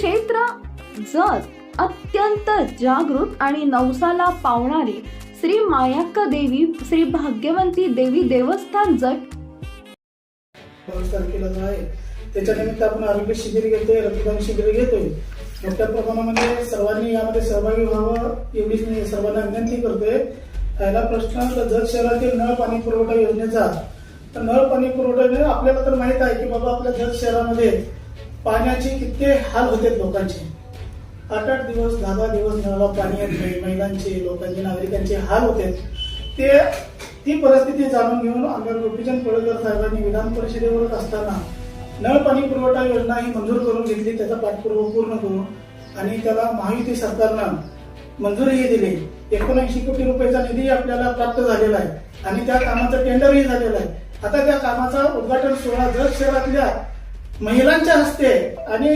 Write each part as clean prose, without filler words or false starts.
क्षेत्र जत अत्यंत जागृत आणि नवसाला पावणारी श्री मायाक्का देवी श्री भाग्यवंती देवी देवस्थान जत 5 तारखेला जो आहे त्याच्या निमित्त आपण आरोग्य शिबिर घेतोय, रक्तदान शिबिर घेतोय. मोठ्या प्रमाणामध्ये सर्वांनी यामध्ये सहभागी व्हावं एवढीच मी सर्वांना विनंती करतोय. पहिला प्रश्न जत शहरातील नळ पाणी पुरवठा योजनेचा. तर नळ पाणी पुरवठा आपल्याला तर माहित आहे की बाबा आपल्या जत शहरामध्ये पाण्याचे किती हाल होते लोकांचे. 8-8 दिवस 10-10 दिवस नळाला पाणी येत नाही. महिलांचे, लोकांचे, नागरिकांचे हाल होते. ती परिस्थिती जाणून घेऊन आमदार गोपीचंद पडळकर साहेबांनी विधान परिषदेवर असताना नळ पाणी पुरवठा योजना ही मंजूर करून घेतली. त्याचा पाठपुरावा पूर्ण करून आणि त्याला महायुती सरकारनं मंजुरीही दिली. 79 कोटी रुपयाचा निधी आपल्याला प्राप्त झालेला आहे आणि त्या कामाचं टेंडरही झालेलं आहे. आता त्या कामाचा उद्घाटन सोहळा जत शहरातल्या महिलांच्या हस्ते आणि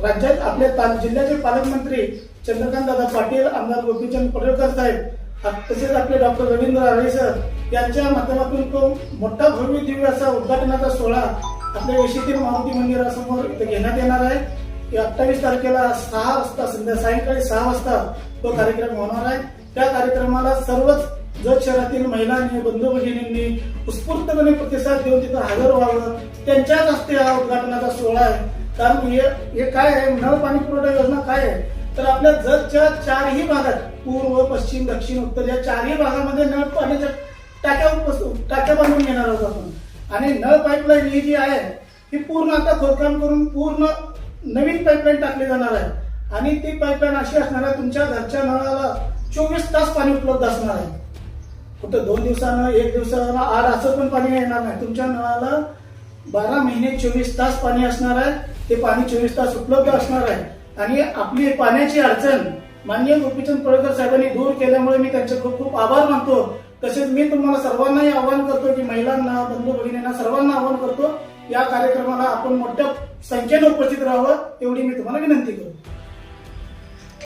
राज्यात आपल्या जिल्ह्याचे पालकमंत्री चंद्रकांत दादा पाटील, आमदार गोपीचंद पडळकर साहेब तसेच आपले डॉक्टर रवींद्र आळे सर यांच्या माध्यमातून तो मोठा भव्य दिव्य असा उद्घाटनाचा सोहळा आपल्या वेशीतील मारुती मंदिरासमोर इथे घेण्यात येणार आहे. 28 तारखेला 6 वाजता सायंकाळी 6 वाजता तो कार्यक्रम होणार आहे. त्या कार्यक्रमाला सर्वच जत शहरातील महिलांनी, बंधू भगिनींनी उत्स्फूर्तपणे प्रतिसाद देऊन तिथं हजर व्हावं. त्यांच्याच हस्ते हा उद्घाटनाचा सोहळा आहे. कारण हे काय आहे, नळ पाणी पुरवठा योजना काय आहे तर आपल्या जतच्या 4ही भागात पूर्व, पश्चिम, दक्षिण, उत्तर या 4ही भागामध्ये नळ पाण्याच्या टाक्या बांधून घेणार आहोत आपण. आणि नळ पाईपलाईन ही जी आहे ही पूर्ण आता खोदकाम करून पूर्ण नवीन पाईपलाईन टाकली जाणार आहे. आणि ती पाईपलाईन अशी असणार आहे, तुमच्या घरच्या नळाला 24 तास पाणी उपलब्ध असणार आहे. कुठं 2 दिवसानं, 1 दिवसानं, आड असं पण पाणी येणार नाही. तुमच्या नळाला 12 महिने 24 तास पाणी असणार आहे. ते पाणी 24 तास उपलब्ध असणार आहे. आणि आपली पाण्याची अडचण माननीय गोपीचंद पडळकर साहेबांनी दूर केल्यामुळे मी त्यांचे खूप खूप आभार मानतो. तसेच मी तुम्हाला सर्वांनाही आवाहन करतो की महिलांना, बंधू भगिनींना सर्वांना आवाहन करतो या कार्यक्रमाला आपण मोठ्या संख्येने उपस्थित राहावं एवढी मी तुम्हाला विनंती करतो.